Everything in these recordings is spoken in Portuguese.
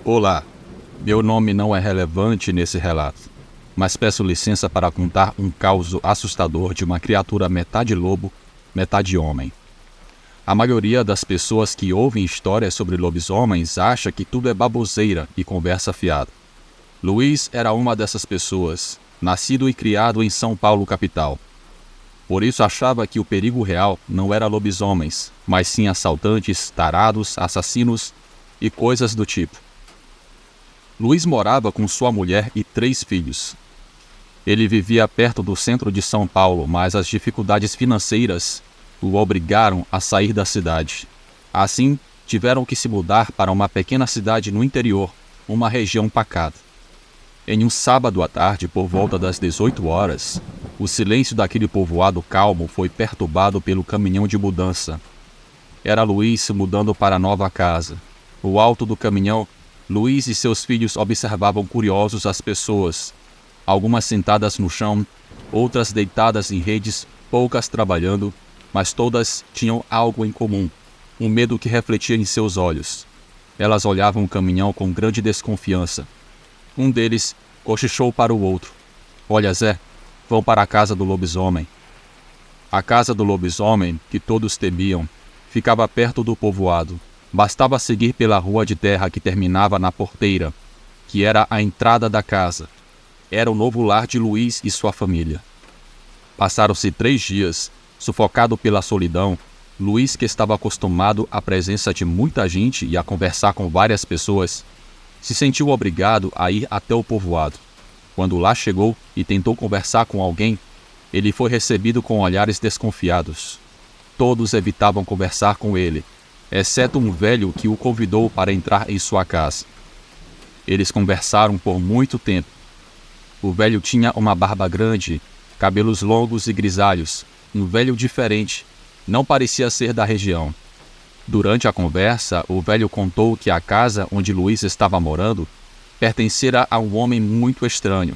Olá, meu nome não é relevante nesse relato, mas peço licença para contar um caos assustador de uma criatura metade lobo, metade homem. A maioria das pessoas que ouvem histórias sobre lobisomens acha que tudo é baboseira e conversa fiada. Luiz era uma dessas pessoas, nascido e criado em São Paulo, capital. Por isso achava que o perigo real não era lobisomens, mas sim assaltantes, tarados, assassinos e coisas do tipo. Luiz morava com sua mulher e 3 filhos. Ele vivia perto do centro de São Paulo, mas as dificuldades financeiras o obrigaram a sair da cidade. Assim, tiveram que se mudar para uma pequena cidade no interior, uma região pacata. Em um sábado à tarde, por volta das 18 horas, o silêncio daquele povoado calmo foi perturbado pelo caminhão de mudança. Era Luiz se mudando para a nova casa. No alto do caminhão, Luiz e seus filhos observavam curiosos as pessoas, algumas sentadas no chão, outras deitadas em redes, poucas trabalhando, mas todas tinham algo em comum, um medo que refletia em seus olhos. Elas olhavam o caminhão com grande desconfiança. Um deles cochichou para o outro: "Olha, Zé, vão para a casa do lobisomem." A casa do lobisomem, que todos temiam, ficava perto do povoado. Bastava seguir pela rua de terra que terminava na porteira, que era a entrada da casa. Era o novo lar de Luiz e sua família. Passaram-se 3 dias, sufocado pela solidão. Luiz, que estava acostumado à presença de muita gente e a conversar com várias pessoas, se sentiu obrigado a ir até o povoado. Quando lá chegou e tentou conversar com alguém, ele foi recebido com olhares desconfiados. Todos evitavam conversar com ele, exceto um velho que o convidou para entrar em sua casa. Eles conversaram por muito tempo. O velho tinha uma barba grande, cabelos longos e grisalhos, um velho diferente, não parecia ser da região. Durante a conversa, o velho contou que a casa onde Luiz estava morando pertencera a um homem muito estranho,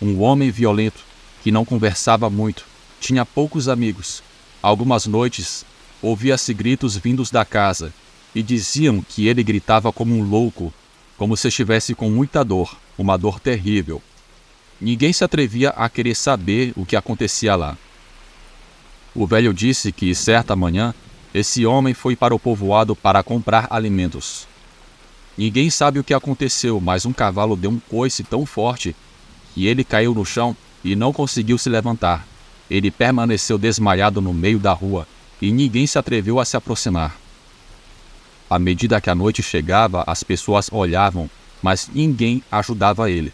um homem violento, que não conversava muito, tinha poucos amigos. Algumas noites, ouvia-se gritos vindos da casa, e diziam que ele gritava como um louco, como se estivesse com muita dor, uma dor terrível. Ninguém se atrevia a querer saber o que acontecia lá. O velho disse que, certa manhã, esse homem foi para o povoado para comprar alimentos. Ninguém sabe o que aconteceu, mas um cavalo deu um coice tão forte que ele caiu no chão e não conseguiu se levantar. Ele permaneceu desmaiado no meio da rua e ninguém se atreveu a se aproximar. À medida que a noite chegava, as pessoas olhavam, mas ninguém ajudava ele.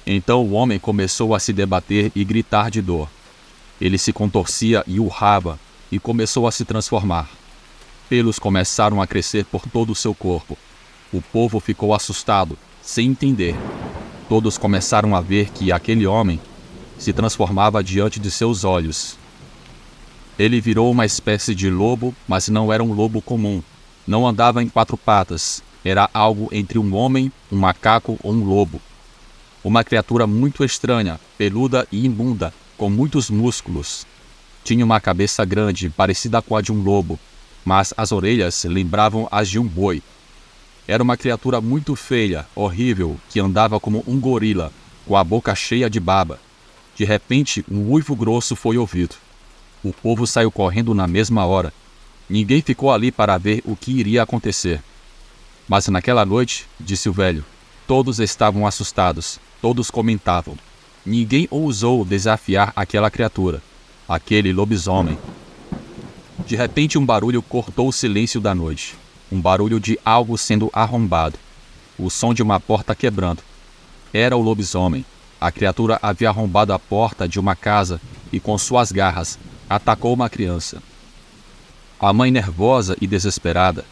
Então o homem começou a se debater e gritar de dor. Ele se contorcia e urrava e começou a se transformar. Pelos começaram a crescer por todo o seu corpo. O povo ficou assustado, sem entender. Todos começaram a ver que aquele homem se transformava diante de seus olhos. Ele virou uma espécie de lobo, mas não era um lobo comum. Não andava em 4 patas. Era algo entre um homem, um macaco ou um lobo. Uma criatura muito estranha, peluda e imunda, com muitos músculos. Tinha uma cabeça grande, parecida com a de um lobo, mas as orelhas lembravam as de um boi. Era uma criatura muito feia, horrível, que andava como um gorila, com a boca cheia de baba. De repente, um uivo grosso foi ouvido. O povo saiu correndo na mesma hora. Ninguém ficou ali para ver o que iria acontecer. Mas naquela noite, disse o velho, todos estavam assustados, todos comentavam. Ninguém ousou desafiar aquela criatura, aquele lobisomem. De repente, um barulho cortou o silêncio da noite. Um barulho de algo sendo arrombado. O som de uma porta quebrando. Era o lobisomem. A criatura havia arrombado a porta de uma casa e, com suas garras, atacou uma criança. A mãe, nervosa e desesperada,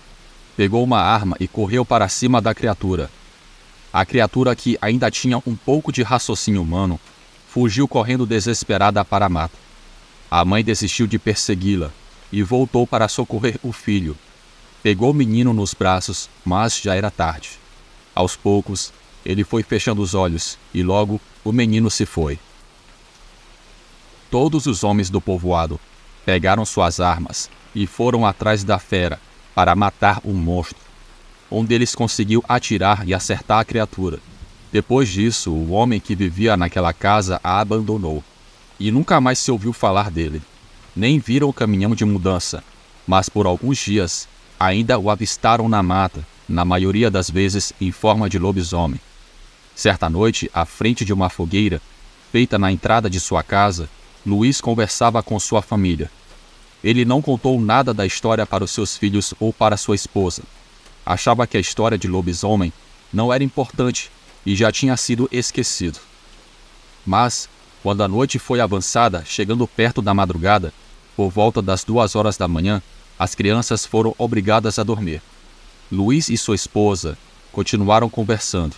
pegou uma arma e correu para cima da criatura. A criatura, que ainda tinha um pouco de raciocínio humano, fugiu correndo desesperada para a mata. A mãe desistiu de persegui-la e voltou para socorrer o filho. Pegou o menino nos braços, mas já era tarde. Aos poucos, ele foi fechando os olhos e logo o menino se foi. Todos os homens do povoado pegaram suas armas e foram atrás da fera para matar o monstro. Um deles conseguiu atirar e acertar a criatura. Depois disso, o homem que vivia naquela casa a abandonou, e nunca mais se ouviu falar dele. Nem viram o caminhão de mudança, mas por alguns dias ainda o avistaram na mata, na maioria das vezes em forma de lobisomem. Certa noite, à frente de uma fogueira, feita na entrada de sua casa, Luiz conversava com sua família. Ele não contou nada da história para os seus filhos ou para sua esposa. Achava que a história de lobisomem não era importante e já tinha sido esquecido. Mas, quando a noite foi avançada, chegando perto da madrugada, por volta das 2 horas da manhã, as crianças foram obrigadas a dormir. Luiz e sua esposa continuaram conversando.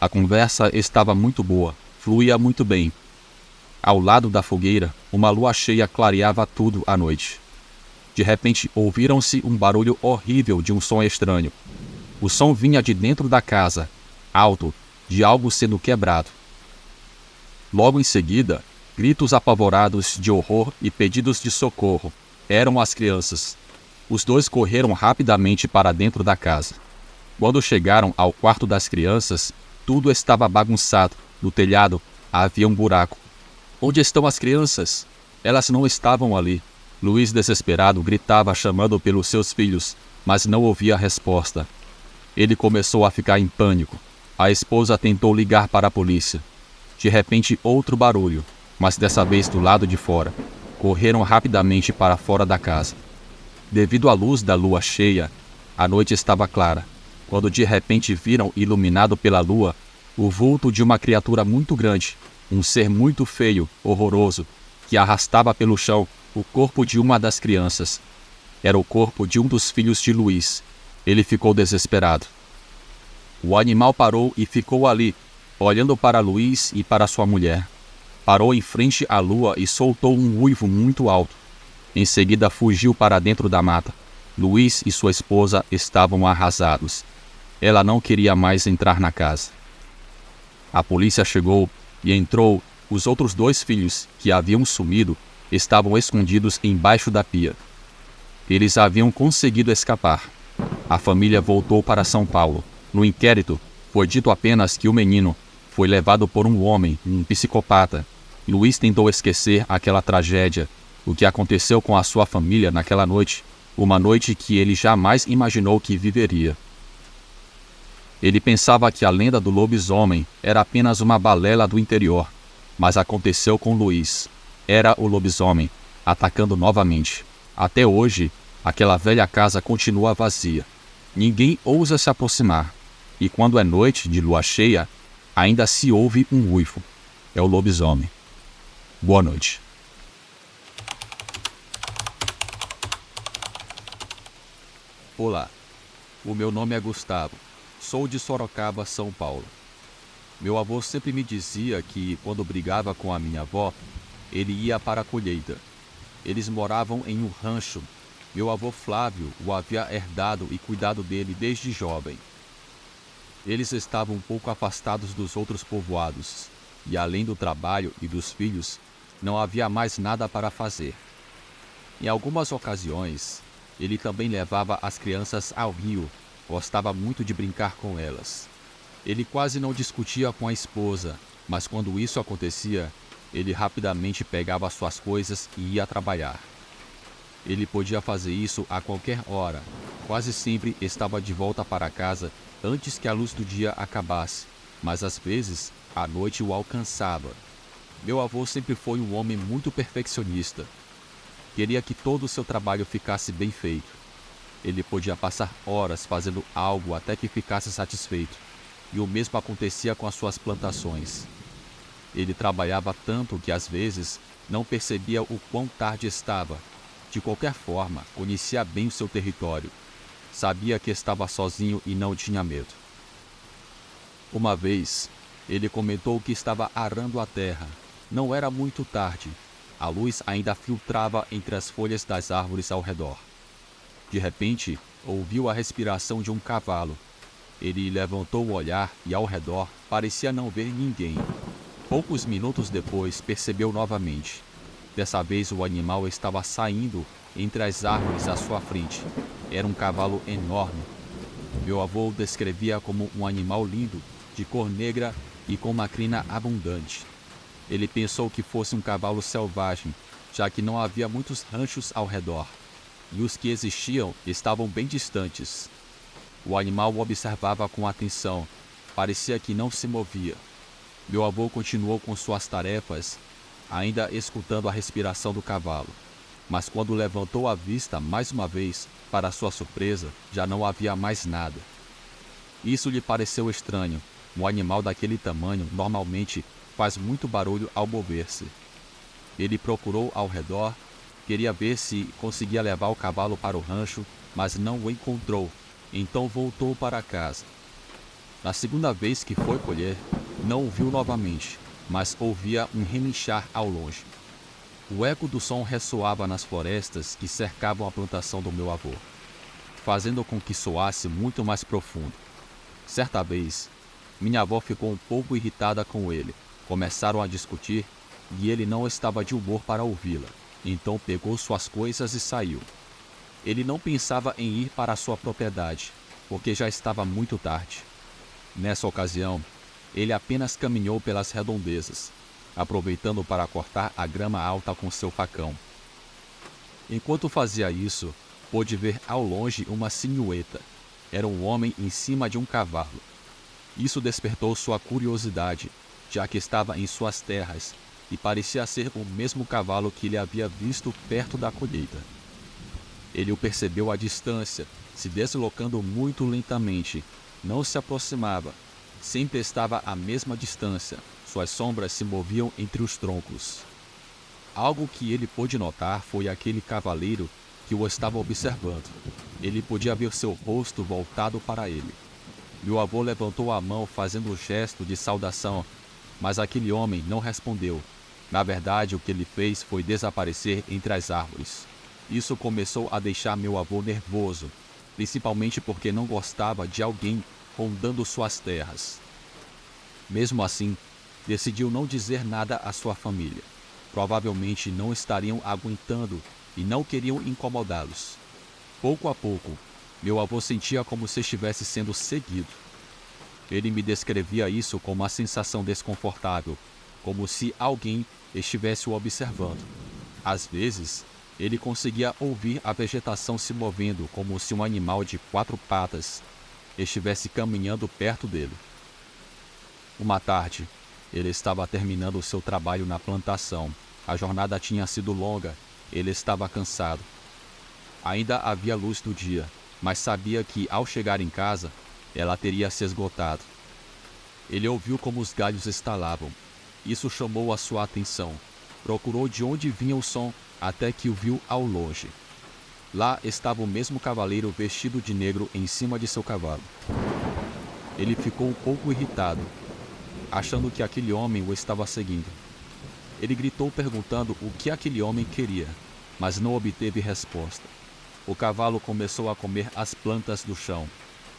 A conversa estava muito boa, fluía muito bem. Ao lado da fogueira, uma lua cheia clareava tudo à noite. De repente, ouviram-se um barulho horrível de um som estranho. O som vinha de dentro da casa, alto, de algo sendo quebrado. Logo em seguida, gritos apavorados de horror e pedidos de socorro. Eram as crianças. Os dois correram rapidamente para dentro da casa. Quando chegaram ao quarto das crianças, tudo estava bagunçado. No telhado havia um buraco. Onde estão as crianças? Elas não estavam ali. Luiz, desesperado, gritava chamando pelos seus filhos, mas não ouvia a resposta. Ele começou a ficar em pânico. A esposa tentou ligar para a polícia. De repente, outro barulho, mas dessa vez do lado de fora. Correram rapidamente para fora da casa. Devido à luz da lua cheia, a noite estava clara, quando de repente viram, iluminado pela lua, o vulto de uma criatura muito grande, um ser muito feio, horroroso, que arrastava pelo chão o corpo de uma das crianças. Era o corpo de um dos filhos de Luiz. Ele ficou desesperado. O animal parou e ficou ali, olhando para Luiz e para sua mulher. Parou em frente à lua e soltou um uivo muito alto. Em seguida fugiu para dentro da mata. Luiz e sua esposa estavam arrasados. Ela não queria mais entrar na casa. A polícia chegou e entrou. Os outros 2 filhos, que haviam sumido, estavam escondidos embaixo da pia. Eles haviam conseguido escapar. A família voltou para São Paulo. No inquérito, foi dito apenas que o menino foi levado por um homem, um psicopata. Luiz tentou esquecer aquela tragédia, o que aconteceu com a sua família naquela noite, uma noite que ele jamais imaginou que viveria. Ele pensava que a lenda do lobisomem era apenas uma balela do interior, mas aconteceu com Luiz. Era o lobisomem, atacando novamente. Até hoje, aquela velha casa continua vazia. Ninguém ousa se aproximar. E quando é noite de lua cheia, ainda se ouve um uivo. É o lobisomem. Boa noite. Olá, o meu nome é Gustavo. Sou de Sorocaba, São Paulo. Meu avô sempre me dizia que, quando brigava com a minha avó, ele ia para a colheita. Eles moravam em um rancho. Meu avô Flávio o havia herdado e cuidado dele desde jovem. Eles estavam um pouco afastados dos outros povoados, e além do trabalho e dos filhos, não havia mais nada para fazer. Em algumas ocasiões, ele também levava as crianças ao rio, gostava muito de brincar com elas. Ele quase não discutia com a esposa, mas quando isso acontecia, ele rapidamente pegava suas coisas e ia trabalhar. Ele podia fazer isso a qualquer hora. Quase sempre estava de volta para casa antes que a luz do dia acabasse, mas às vezes a noite o alcançava. Meu avô sempre foi um homem muito perfeccionista. Queria que todo o seu trabalho ficasse bem feito. Ele podia passar horas fazendo algo até que ficasse satisfeito, e o mesmo acontecia com as suas plantações. Ele trabalhava tanto que às vezes não percebia o quão tarde estava. De qualquer forma, conhecia bem o seu território. Sabia que estava sozinho e não tinha medo. Uma vez, ele comentou que estava arando a terra. Não era muito tarde. A luz ainda filtrava entre as folhas das árvores ao redor. De repente, ouviu a respiração de um cavalo. Ele levantou o olhar e, ao redor, parecia não ver ninguém. Poucos minutos depois, percebeu novamente. Dessa vez, o animal estava saindo entre as árvores à sua frente. Era um cavalo enorme. Meu avô o descrevia como um animal lindo, de cor negra e com uma crina abundante. Ele pensou que fosse um cavalo selvagem, já que não havia muitos ranchos ao redor, e os que existiam estavam bem distantes. O animal o observava com atenção, parecia que não se movia. Meu avô continuou com suas tarefas, ainda escutando a respiração do cavalo. Mas quando levantou a vista mais uma vez, para sua surpresa, já não havia mais nada. Isso lhe pareceu estranho. Um animal daquele tamanho normalmente faz muito barulho ao mover-se. Ele procurou ao redor, queria ver se conseguia levar o cavalo para o rancho, mas não o encontrou, então voltou para casa. Na segunda vez que foi colher, não o viu novamente, mas ouvia um relinchar ao longe. O eco do som ressoava nas florestas que cercavam a plantação do meu avô, fazendo com que soasse muito mais profundo. Certa vez, minha avó ficou um pouco irritada com ele. Começaram a discutir e ele não estava de humor para ouvi-la. Então pegou suas coisas e saiu. Ele não pensava em ir para a sua propriedade, porque já estava muito tarde. Nessa ocasião, ele apenas caminhou pelas redondezas, aproveitando para cortar a grama alta com seu facão. Enquanto fazia isso, pôde ver ao longe uma silhueta. Era um homem em cima de um cavalo. Isso despertou sua curiosidade, já que estava em suas terras e parecia ser o mesmo cavalo que ele havia visto perto da colheita. Ele o percebeu à distância, se deslocando muito lentamente. Não se aproximava, sempre estava à mesma distância. Suas sombras se moviam entre os troncos. Algo que ele pôde notar foi aquele cavaleiro que o estava observando. Ele podia ver seu rosto voltado para ele. Meu avô levantou a mão fazendo um gesto de saudação, mas aquele homem não respondeu. Na verdade, o que ele fez foi desaparecer entre as árvores. Isso começou a deixar meu avô nervoso, principalmente porque não gostava de alguém rondando suas terras. Mesmo assim, decidiu não dizer nada à sua família. Provavelmente não estariam aguentando e não queriam incomodá-los. Pouco a pouco, meu avô sentia como se estivesse sendo seguido. Ele me descrevia isso como uma sensação desconfortável, como se alguém estivesse o observando. Às vezes, ele conseguia ouvir a vegetação se movendo como se um animal de 4 patas estivesse caminhando perto dele. Uma tarde, ele estava terminando seu trabalho na plantação. A jornada tinha sido longa, ele estava cansado. Ainda havia luz do dia, mas sabia que, ao chegar em casa, ela teria se esgotado. Ele ouviu como os galhos estalavam. Isso chamou a sua atenção. Procurou de onde vinha o som até que o viu ao longe. Lá estava o mesmo cavaleiro vestido de negro em cima de seu cavalo. Ele ficou um pouco irritado, achando que aquele homem o estava seguindo. Ele gritou perguntando o que aquele homem queria, mas não obteve resposta. O cavalo começou a comer as plantas do chão.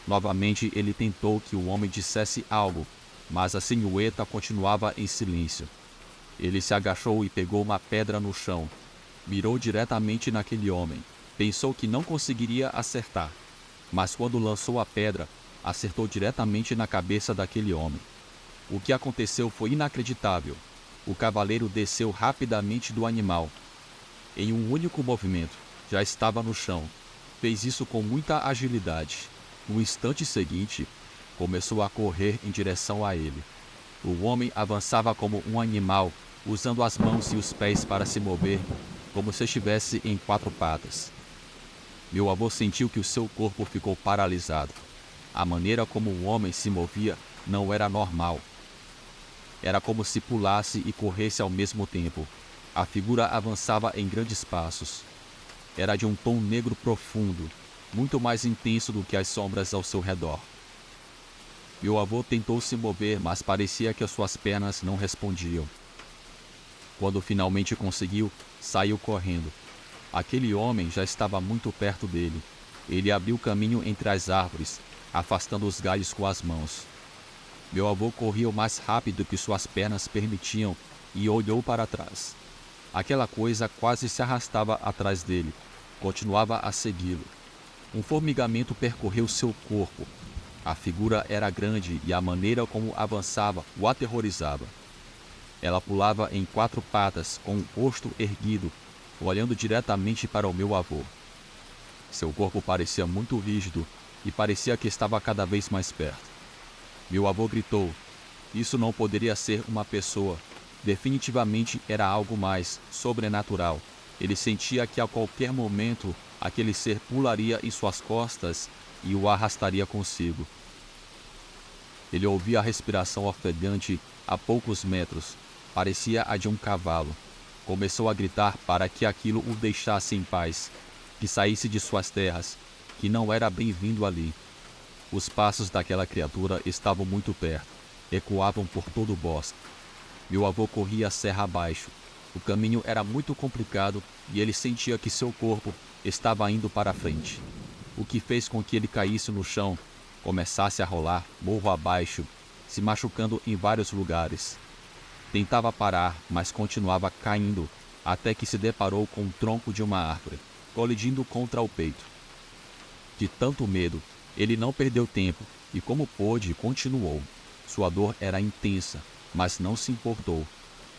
Novamente ele tentou que o homem dissesse algo, mas a silhueta continuava em silêncio. Ele se agachou e pegou uma pedra no chão. Mirou diretamente naquele homem. Pensou que não conseguiria acertar, mas quando lançou a pedra, acertou diretamente na cabeça daquele homem. O que aconteceu foi inacreditável. O cavaleiro desceu rapidamente do animal. Em um único movimento, já estava no chão. Fez isso com muita agilidade. No instante seguinte, começou a correr em direção a ele. O homem avançava como um animal, usando as mãos e os pés para se mover, como se estivesse em 4 patas. Meu avô sentiu que o seu corpo ficou paralisado. A maneira como o homem se movia não era normal. Era como se pulasse e corresse ao mesmo tempo. A figura avançava em grandes passos. Era de um tom negro profundo, muito mais intenso do que as sombras ao seu redor. Meu avô tentou se mover, mas parecia que as suas pernas não respondiam. Quando finalmente conseguiu, saiu correndo. Aquele homem já estava muito perto dele. Ele abriu caminho entre as árvores, afastando os galhos com as mãos. Meu avô corria o mais rápido que suas pernas permitiam e olhou para trás. Aquela coisa quase se arrastava atrás dele. Continuava a segui-lo. Um formigamento percorreu seu corpo. A figura era grande e a maneira como avançava o aterrorizava. Ela pulava em 4 patas, com o rosto erguido, olhando diretamente para o meu avô. Seu corpo parecia muito rígido e parecia que estava cada vez mais perto. Meu avô gritou. Isso não poderia ser uma pessoa. Definitivamente era algo mais sobrenatural. Ele sentia que a qualquer momento aquele ser pularia em suas costas e o arrastaria consigo. Ele ouvia a respiração ofegante a poucos metros. Parecia a de um cavalo. Começou a gritar para que aquilo o deixasse em paz, que saísse de suas terras, que não era bem-vindo ali. Os passos daquela criatura estavam muito perto, ecoavam por todo o bosque. Meu avô corria a serra abaixo. O caminho era muito complicado e ele sentia que seu corpo estava indo para a frente, o que fez com que ele caísse no chão, começasse a rolar morro abaixo, se machucando em vários lugares. Tentava parar, mas continuava caindo, até que se deparou com o tronco de uma árvore, colidindo contra o peito. De tanto medo, ele não perdeu tempo e, como pôde, continuou. Sua dor era intensa, mas não se importou.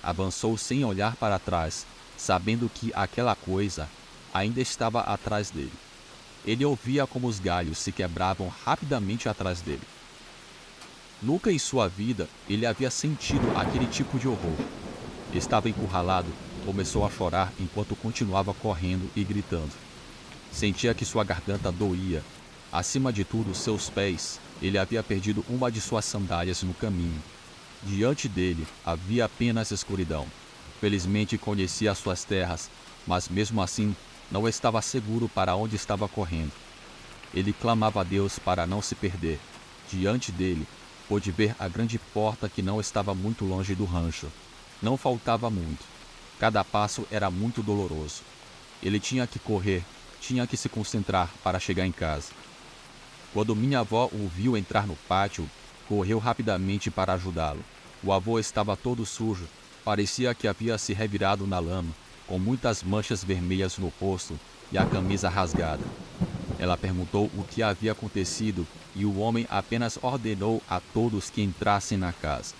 Avançou sem olhar para trás, sabendo que aquela coisa ainda estava atrás dele. Ele ouvia como os galhos se quebravam rapidamente atrás dele. Nunca em sua vida ele havia sentido aquele tipo de horror. Estava encurralado, começou a chorar enquanto continuava correndo e gritando. Sentia que sua garganta doía. Acima de tudo, seus pés. Ele havia perdido uma de suas sandálias no caminho. Diante dele havia apenas escuridão. Felizmente conhecia suas terras, mas mesmo assim não estava seguro para onde estava correndo. Ele clamava a Deus para não se perder. Diante dele, pôde ver a grande porta que não estava muito longe do rancho. Não faltava muito. Cada passo era muito doloroso. Ele tinha que correr, tinha que se concentrar para chegar em casa. Quando minha avó o viu entrar no pátio, correu rapidamente para ajudá-lo. O avô estava todo sujo, parecia que havia se revirado na lama, com muitas manchas vermelhas no rosto e a camisa rasgada. Ela perguntou o que havia acontecido e o homem apenas ordenou a todos que entrassem na casa.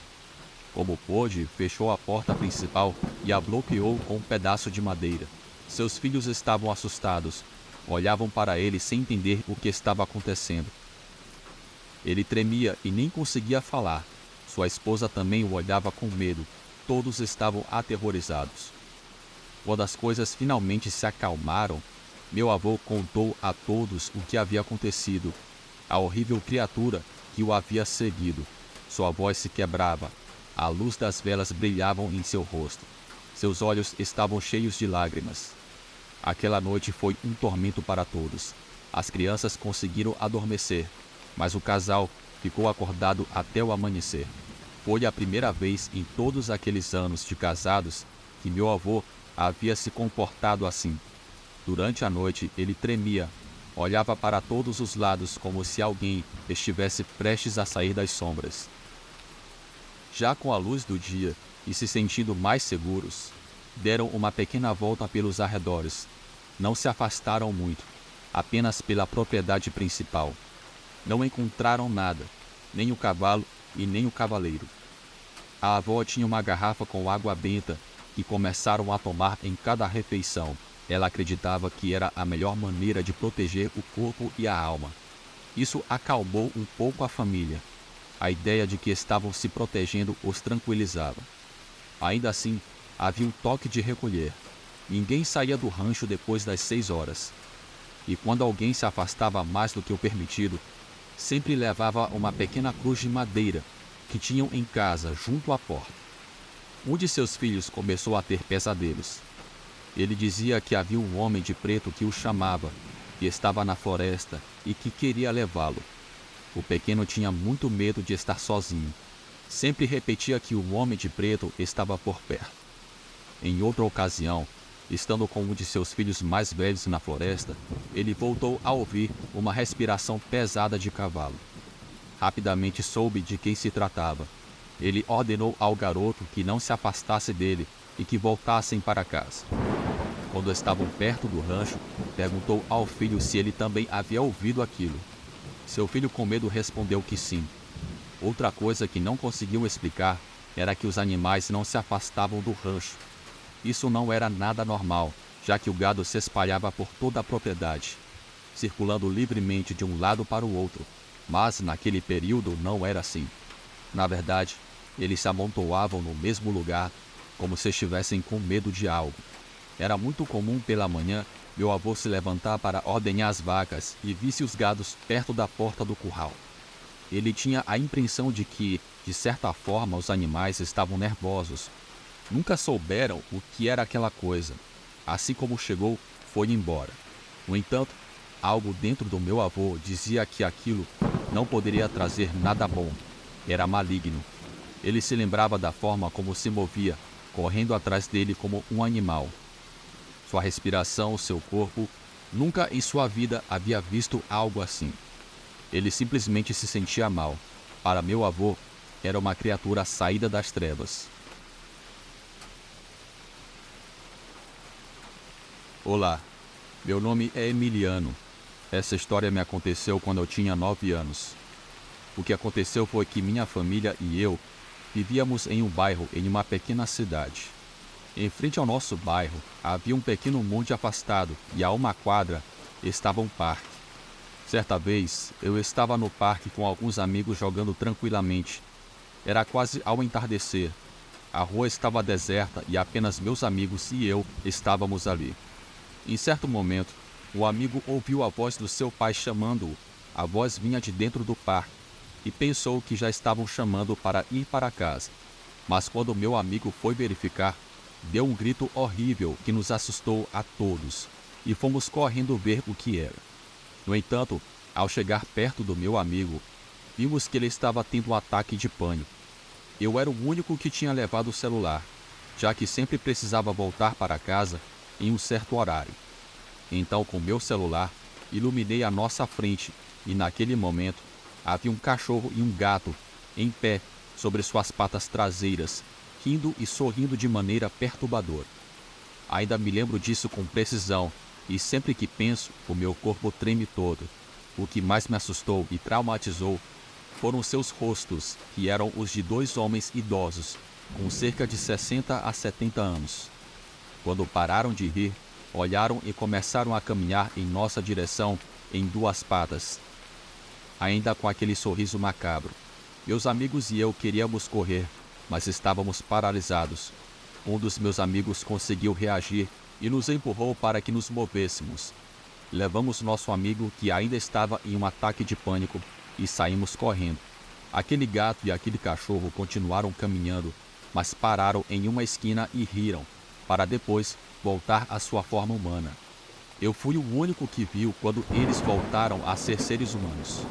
Como pôde, fechou a porta principal e a bloqueou com um pedaço de madeira. Seus filhos estavam assustados, olhavam para ele sem entender o que estava acontecendo. Ele tremia e nem conseguia falar. Sua esposa também o olhava com medo. Todos estavam aterrorizados. Quando as coisas finalmente se acalmaram, meu avô contou a todos o que havia acontecido, a horrível criatura que o havia seguido. Sua voz se quebrava, a luz das velas brilhava em seu rosto. Seus olhos estavam cheios de lágrimas. Aquela noite foi um tormento para todos. As crianças conseguiram adormecer, mas o casal ficou acordado até o amanhecer. Foi a primeira vez em todos aqueles anos de casados que meu avô havia se comportado assim. Durante a noite ele tremia, olhava para todos os lados como se alguém estivesse prestes a sair das sombras. Já com a luz do dia e se sentindo mais seguros, deram uma pequena volta pelos arredores. Não se afastaram muito, apenas pela propriedade principal. Não encontraram nada, nem o cavalo e nem o cavaleiro. A avó tinha uma garrafa com água benta que começaram a tomar em cada refeição. Ela acreditava que era a melhor maneira de proteger o corpo e a alma. Isso acalmou um pouco a família. A ideia de que estavam se protegendo os tranquilizava. Ainda assim, havia um toque de recolher. Ninguém saía do rancho depois das 6 horas. E quando alguém se afastava mais do que o permitido, sempre levava uma pequena cruz de madeira que tinham em casa junto à porta. Um de seus filhos começou a ter pesadelos. Ele dizia que havia um homem de preto que o chamava, que estava na floresta e que queria levá-lo. O pequeno tinha muito medo de estar sozinho. Sempre repetia que o homem de preto estava por perto. Em outra ocasião, estando com um de seus filhos mais velhos na floresta, ele voltou a ouvir uma respiração pesada de cavalo. Rapidamente soube de quem se tratava. Ele ordenou ao garoto que não se afastasse dele e que voltassem para casa. Quando estavam perto do rancho, perguntou ao filho se ele também havia ouvido aquilo. Seu filho, com medo, respondeu que sim. Outra coisa que não conseguiu explicar era que os animais não se afastavam do rancho. Isso não era nada normal, já que o gado se espalhava por toda a propriedade, circulando livremente de um lado para o outro, mas naquele período não era assim. Na verdade, eles se amontoavam no mesmo lugar, como se estivessem com medo de algo. Era muito comum pela manhã meu avô se levantar para ordenhar as vacas e visse os gados perto da porta do curral. Ele tinha a impressão de que, de certa forma, os animais estavam nervosos. Nunca souberam o que era aquela coisa. Assim como chegou, foi embora. No entanto, algo dentro do meu avô dizia que aquilo não poderia trazer nada bom. Era maligno. Ele se lembrava da forma como se movia, correndo atrás dele como um animal. Sua respiração, seu corpo, nunca em sua vida havia visto algo assim. Ele simplesmente se sentia mal. Para meu avô, era uma criatura saída das trevas. Olá, meu nome é Emiliano. Essa história me aconteceu quando eu tinha 9 anos. O que aconteceu foi que minha família e eu vivíamos em um bairro em uma pequena cidade. Em frente ao nosso bairro havia um pequeno monte afastado e a uma quadra estava um parque. Certa vez eu estava no parque com alguns amigos jogando tranquilamente. Era quase ao entardecer. A rua estava deserta e apenas meus amigos e eu estávamos ali. Em certo momento, o amigo ouviu a voz do seu pai chamando-o. A voz vinha de dentro do parque e pensou que já estavam chamando para ir para casa. Mas quando meu amigo foi verificar, deu um grito horrível que nos assustou a todos e fomos correndo ver o que era. No entanto, ao chegar perto do meu amigo, vimos que ele estava tendo um ataque de pânico. Eu era o único que tinha levado o celular, já que sempre precisava voltar para casa em um certo horário. Então, com meu celular, iluminei a nossa frente e naquele momento havia um cachorro e um gato em pé sobre suas patas traseiras, rindo e sorrindo de maneira perturbadora. Ainda me lembro disso com precisão e sempre que penso, o meu corpo treme todo. O que mais me assustou e traumatizou foram seus rostos, que eram os de 2 homens idosos, com cerca de 60 a 70 anos. Quando pararam de rir, olharam e começaram a caminhar em nossa direção em 2 patas, ainda com aquele sorriso macabro. Meus amigos e eu queríamos correr, mas estávamos paralisados. Um dos meus amigos conseguiu reagir e nos empurrou para que nos movêssemos. Levamos nosso amigo, que ainda estava em um ataque de pânico, e saímos correndo. Aquele gato e aquele cachorro continuaram caminhando, mas pararam em uma esquina e riram, para depois voltar à sua forma humana. Eu fui o único que viu quando eles voltaram a ser seres humanos.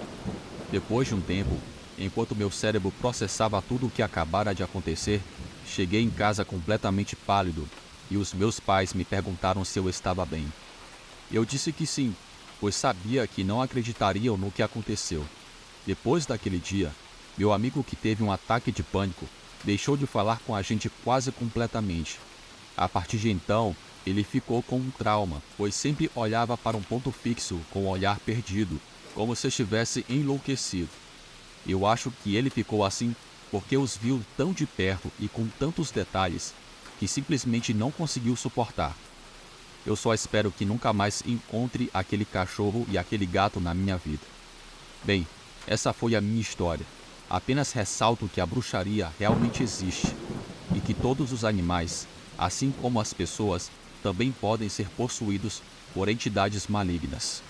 Depois de um tempo, enquanto meu cérebro processava tudo o que acabara de acontecer, cheguei em casa completamente pálido e os meus pais me perguntaram se eu estava bem. Eu disse que sim, pois sabia que não acreditariam no que aconteceu. Depois daquele dia, meu amigo, que teve um ataque de pânico, deixou de falar com a gente quase completamente. A partir de então, ele ficou com um trauma, pois sempre olhava para um ponto fixo com o olhar perdido, como se estivesse enlouquecido. Eu acho que ele ficou assim porque os viu tão de perto e com tantos detalhes que simplesmente não conseguiu suportar. Eu só espero que nunca mais encontre aquele cachorro e aquele gato na minha vida. Bem, essa foi a minha história. Apenas ressalto que a bruxaria realmente existe e que todos os animais, assim como as pessoas, também podem ser possuídos por entidades malignas.